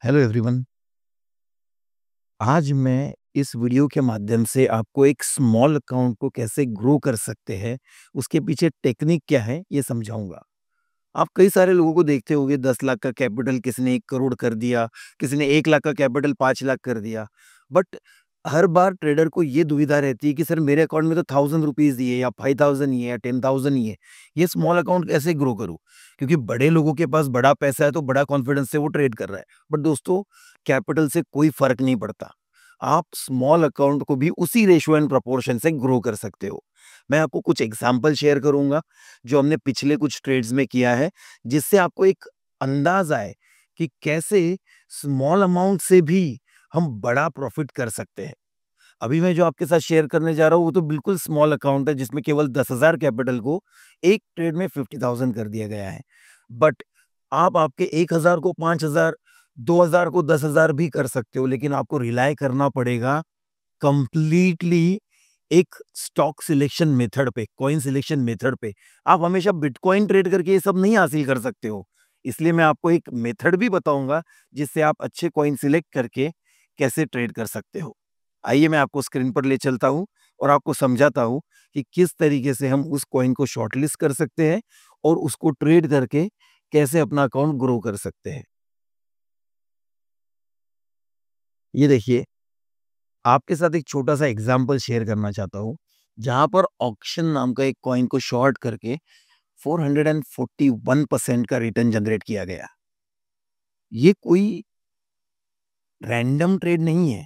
Hello everyone. आज मैं इस वीडियो के माध्यम से आपको एक स्मॉल अकाउंट को कैसे ग्रो कर सकते हैं, उसके पीछे टेक्निक क्या है, ये समझाऊंगा। आप कई सारे लोगों को देखते होंगे, 10 लाख का कैपिटल किसी ने 1 करोड़ कर दिया, किसी ने 1 लाख का कैपिटल 5 लाख कर दिया। बट हर बार ट्रेडर को ये दुविधा रहती है कि सर मेरे अकाउंट में तो 1000 रुपीज़ ही है या 5000 ही है या 10,000 ही है। ये स्मॉल अकाउंट कैसे ग्रो करूँ? क्योंकि बड़े लोगों के पास बड़ा पैसा है तो बड़ा कॉन्फिडेंस से वो ट्रेड कर रहा है। बट दोस्तों, कैपिटल से कोई फ़र्क नहीं पड़ता। आप स्मॉल अकाउंट को भी उसी रेशियो एंड प्रोपोर्शन से ग्रो कर सकते हो। मैं आपको कुछ एग्ज़ाम्पल शेयर करूँगा जो हमने पिछले कुछ ट्रेड्स में किया है, जिससे आपको एक अंदाज़ आए कि कैसे स्मॉल अमाउंट से भी हम बड़ा प्रॉफ़िट कर सकते हैं। अभी मैं जो आपके साथ शेयर करने जा रहा हूँ, वो तो बिल्कुल स्मॉल अकाउंट है जिसमें केवल 10,000 कैपिटल को एक ट्रेड में 50,000 कर दिया गया है। बट आप आपके 1,000 को 5,000, 2,000 को 10,000 भी कर सकते हो, लेकिन आपको रिलाय करना पड़ेगा कंप्लीटली एक स्टॉक सिलेक्शन मेथड पे, कॉइन सिलेक्शन मेथड पे। आप हमेशा बिटकॉइन ट्रेड करके ये सब नहीं हासिल कर सकते हो। इसलिए मैं आपको एक मेथड भी बताऊंगा जिससे आप अच्छे कॉइन सिलेक्ट करके कैसे ट्रेड कर सकते हो। आइए मैं आपको स्क्रीन पर ले चलता हूँ और आपको समझाता हूँ कि किस तरीके से हम उस कॉइन को शॉर्टलिस्ट कर सकते हैं और उसको ट्रेड करके कैसे अपना अकाउंट ग्रो कर सकते हैं। ये देखिए, आपके साथ एक छोटा-सा एग्ज़ाम्पल शेयर करना चाहता हूँ, जहाँ पर ऑक्शन नाम का एक कॉइन को शॉर्ट करके 441% का रिटर्न जनरेट किया गया। ये कोई रैंडम ट्रेड नहीं है।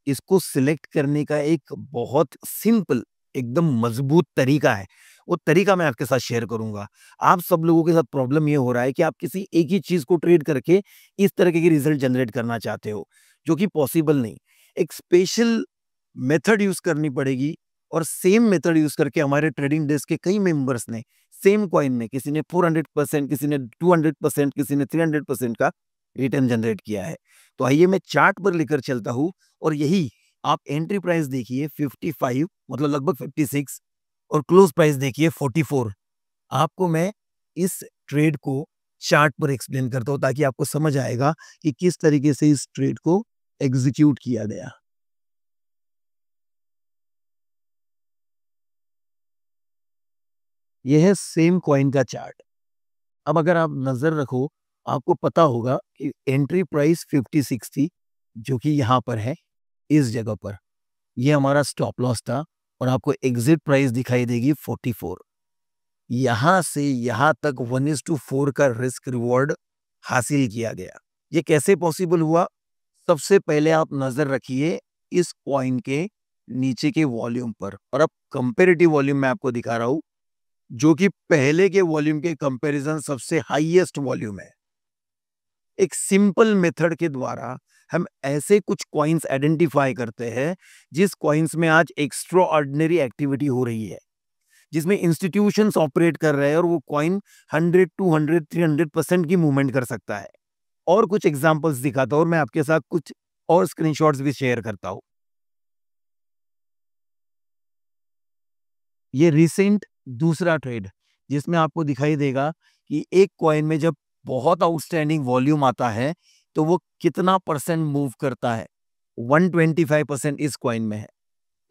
इसको सिलेक्ट करने का एक बहुत सिंपल, एकदम मज़बूत तरीका है। वो तरीका मैं आपके साथ शेयर करूँगा। आप सब लोगों के साथ प्रॉब्लम ये हो रहा है कि आप किसी एक ही चीज़ को ट्रेड करके इस तरीके की रिज़ल्ट जनरेट करना चाहते हो, जो कि पॉसिबल नहीं। एक स्पेशल मेथड यूज़ करनी पड़ेगी और सेम मेथड यूज़ करके हमारे ट्रेडिंग डेस्क के कई मेंबर्स ने सेम कॉइन में, किसी ने 400%, किसी ने 200%, किसी ने 300% का रिटर्न जनरेट किया है। तो आइए मैं चार्ट पर लेकर चलता हूँ और यही आप एंट्री प्राइस देखिए 55, मतलब लगभग 56, और क्लोज प्राइस देखिए 44। आपको मैं इस ट्रेड को चार्ट पर एक्सप्लेन करता हूँ ताकि आपको समझ आएगा कि किस तरीके से इस ट्रेड को एग्जीक्यूट किया गया। यह है सेम कॉइन का चार्ट। अब अगर आप नज़र रखो, आपको पता होगा कि एंट्री प्राइस 56 थी, जो कि यहाँ पर है, इस जगह पर। ये हमारा स्टॉप लॉस था और आपको एग्जिट प्राइस दिखाई देगी 44। यहाँ से यहाँ तक 1:4 का रिस्क रिवॉर्ड हासिल किया गया। ये कैसे पॉसिबल हुआ? सबसे पहले आप नज़र रखिए इस कॉइन के नीचे के वॉल्यूम पर, और अब कंपैरेटिव वॉल्यूम मैं आपको दिखा रहा हूँ, जो कि पहले के वॉल्यूम के कंपैरिजन सबसे हाईएस्ट वॉल्यूम है। एक सिंपल मेथड के द्वारा हम ऐसे कुछ कॉइन्स आइडेंटिफाई करते हैं जिस कॉइन्स में आज एक्स्ट्रा ऑर्डिनरी एक्टिविटी हो रही है, जिसमें इंस्टीट्यूशंस ऑपरेट कर रहे हैं और वो कॉइन 100, 200, 300% की मूवमेंट कर सकता है। और कुछ एग्जांपल्स दिखाता हूँ और मैं आपके साथ कुछ और स्क्रीनशॉट्स भी शेयर करता हूँ। ये रिसेंट दूसरा ट्रेड, जिसमें आपको दिखाई देगा कि एक कॉइन में जब बहुत आउटस्टैंडिंग वॉल्यूम आता है तो वो कितना परसेंट मूव करता है। 125% इस कॉइन में है।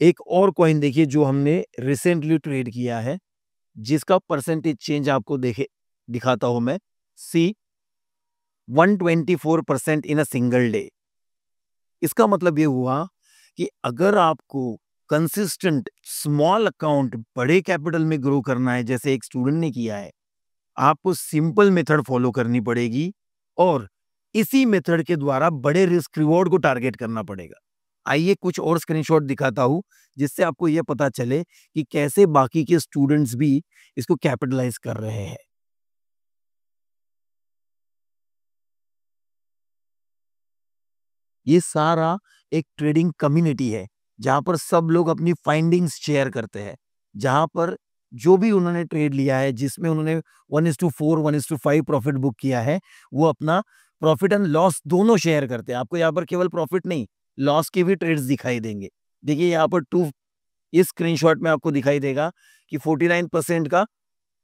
एक और कॉइन देखिए जो हमने रिसेंटली ट्रेड किया है, जिसका परसेंटेज चेंज आपको देखे दिखाता हूं मैं। सी 124% इन अ सिंगल डे। इसका मतलब ये हुआ कि अगर आपको कंसिस्टेंट स्मॉल अकाउंट बड़े कैपिटल में ग्रो करना है, जैसे एक स्टूडेंट ने किया है, आपको सिंपल मेथड फॉलो करनी पड़ेगी और इसी मेथड के द्वारा बड़े रिस्क रिवॉर्ड को टारगेट करना पड़ेगा। आइए कुछ और स्क्रीनशॉट दिखाता हूं जिससे आपको यह पता चले कि कैसे बाकी के स्टूडेंट्स भी इसको कैपिटलाइज कर रहे हैं। ये सारा एक ट्रेडिंग कम्युनिटी है जहां पर सब लोग अपनी फाइंडिंग्स शेयर करते हैं, जहां पर जो भी उन्होंने ट्रेड लिया है, जिसमें उन्होंने 1:4, 1:5 प्रॉफिट बुक किया है, वो अपना प्रॉफिट एंड लॉस दोनों शेयर करते हैं। आपको यहाँ पर केवल प्रॉफिट नहीं, लॉस के भी ट्रेड्स दिखाई देंगे। देखिए यहाँ पर टू इस स्क्रीनशॉट में आपको दिखाई देगा कि 49% का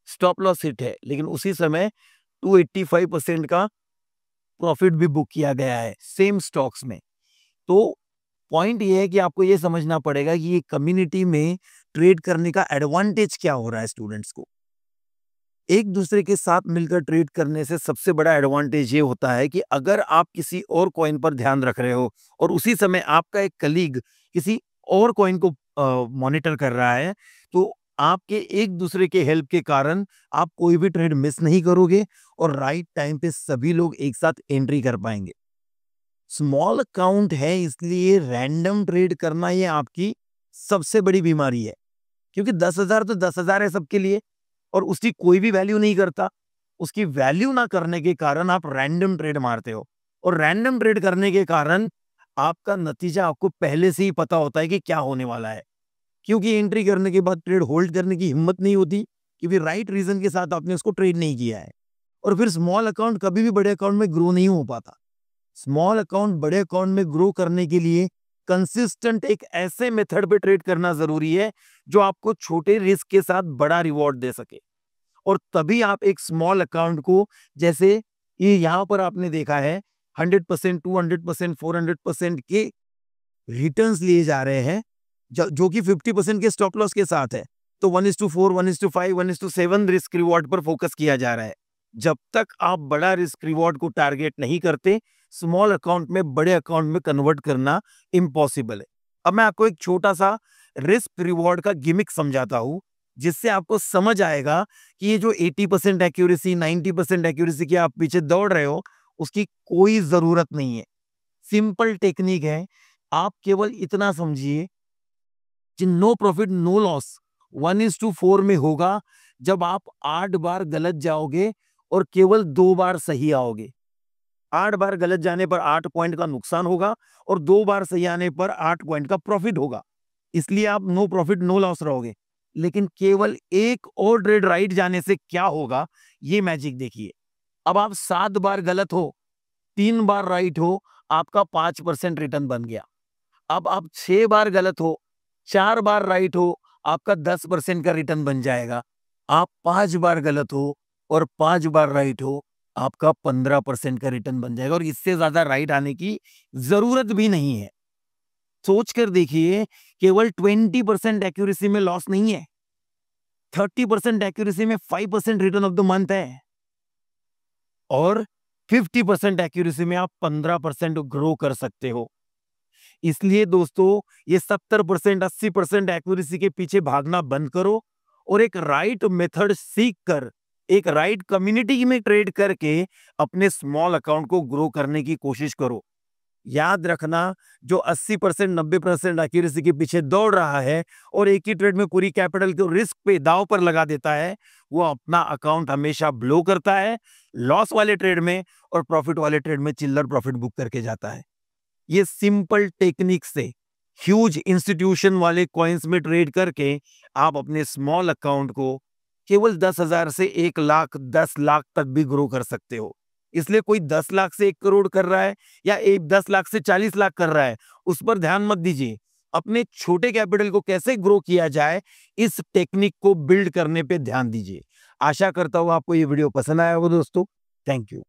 स्टॉप लॉस हिट है, लेकिन उसी समय 285% का प्रॉफिट भी बुक किया गया है सेम स्टॉक्स में। तो पॉइंट ये है कि आपको ये समझना पड़ेगा कि ये कम्युनिटी में ट्रेड करने का एडवांटेज क्या हो रहा है स्टूडेंट्स को। एक दूसरे के साथ मिलकर ट्रेड करने से सबसे बड़ा एडवांटेज ये होता है कि अगर आप किसी और कॉइन पर ध्यान रख रहे हो और उसी समय आपका एक कलीग किसी और कॉइन को मॉनिटर कर रहा है, तो आपके एक दूसरे के हेल्प के कारण आप कोई भी ट्रेड मिस नहीं करोगे और राइट टाइम पे सभी लोग एक साथ एंट्री कर पाएंगे। स्मॉल अकाउंट है इसलिए रैंडम ट्रेड करना ये आपकी सबसे बड़ी बीमारी है, क्योंकि 10,000 तो 10,000 है सबके लिए और उसकी कोई भी वैल्यू नहीं करता। उसकी वैल्यू ना करने के कारण आप रैंडम ट्रेड मारते हो और रैंडम ट्रेड करने के कारण आपका नतीजा आपको पहले से ही पता होता है कि क्या होने वाला है, क्योंकि एंट्री करने के बाद ट्रेड होल्ड करने की हिम्मत नहीं होती, क्योंकि राइट रीजन के साथ आपने उसको ट्रेड नहीं किया है। और फिर स्मॉल अकाउंट कभी भी बड़े अकाउंट में ग्रो नहीं हो पाता। स्मॉल अकाउंट बड़े अकाउंट में ग्रो करने के लिए कंसिस्टेंट एक ऐसे मेथड पे ट्रेड करना जरूरी है जो आपको छोटे रिस्क के साथ बड़ा रिवॉर्ड दे सके। और तभी आप एक स्मॉल अकाउंट को, जैसे ये यहां पर आपने देखा है 100%, 200%, 400% के रिटर्न्स लिए जा रहे हैं, जो कि 50% के स्टॉप लॉस के साथ है। तो 1:4, 1:5, 1:7 रिस्क रिवॉर्ड पर फोकस किया जा रहा है। जब तक आप बड़ा रिस्क रिवॉर्ड को टारगेट नहीं करते, स्मॉल अकाउंट में बड़े अकाउंट में कन्वर्ट करना इम्पॉसिबल है। अब मैं आपको एक छोटा सा रिस्क रिवॉर्ड का गिमिक समझाता हूं, जिससे आपको समझ आएगा कि ये जो 80% एक्यूरेसी, 90% एक्यूरेसी के आप पीछे दौड़ रहे हो, उसकी कोई जरूरत नहीं है। सिंपल टेक्निक है। आप केवल इतना समझिए कि नो प्रॉफिट नो लॉस 1:4 में होगा जब आप 8 बार गलत जाओगे और केवल 2 बार सही आओगे। 8 बार गलत जाने पर 8 पॉइंट का नुकसान होगा और 2 बार सही आने पर 8 पॉइंट का प्रॉफिट होगा। इसलिए आप नो प्रॉफिट नो लॉस रहोगे। लेकिन केवल एक और ट्रेड राइट जाने से क्या होगा, ये मैजिक देखिए। अब आप 7 बार गलत हो, 3 बार राइट हो, आपका 5% रिटर्न बन गया। अब आप 6 बार गलत हो, 4 बार राइट हो, आपका 10% का रिटर्न बन जाएगा। आप 5 बार गलत हो और 5 बार राइट हो, आपका 15% का रिटर्न बन जाएगा और इससे ज्यादा राइट आने की जरूरत भी नहीं है। सोच कर देखिए, केवल 20% एक्यूरेसी में लॉस नहीं है, 30% एक्यूरेसी में 5% रिटर्न ऑफ द मंथ है और 50% एक्यूरेसी में आप 15% ग्रो कर सकते हो। इसलिए दोस्तों, ये 70%, 80% एक्यूरेसी के पीछे भागना बंद करो और एक राइट मेथड सीख कर, एक राइट कम्युनिटी में ट्रेड करके अपने स्मॉल अकाउंट को ग्रो करने की कोशिश करो। याद रखना, जो 80%, 90% एक्यूरेसी के पीछे दौड़ रहा है और एक ही ट्रेड में पूरी कैपिटल को रिस्क पे दांव पर लगा देता है, वो अपना अकाउंट हमेशा ब्लो करता है लॉस वाले ट्रेड में और प्रॉफिट वाले ट्रेड में चिल्लर प्रॉफिट बुक करके जाता है। ये सिंपल टेक्निक से ह्यूज इंस्टीट्यूशन वाले कॉइन्स में ट्रेड करके आप अपने स्मॉल अकाउंट को केवल 10,000 से 1 लाख, 10 लाख तक भी ग्रो कर सकते हो। इसलिए कोई 10 लाख से 1 करोड़ कर रहा है या 10 लाख से 40 लाख कर रहा है, उस पर ध्यान मत दीजिए। अपने छोटे कैपिटल को कैसे ग्रो किया जाए, इस टेक्निक को बिल्ड करने पे ध्यान दीजिए। आशा करता हूं आपको ये वीडियो पसंद आया होगा दोस्तों। Thank you.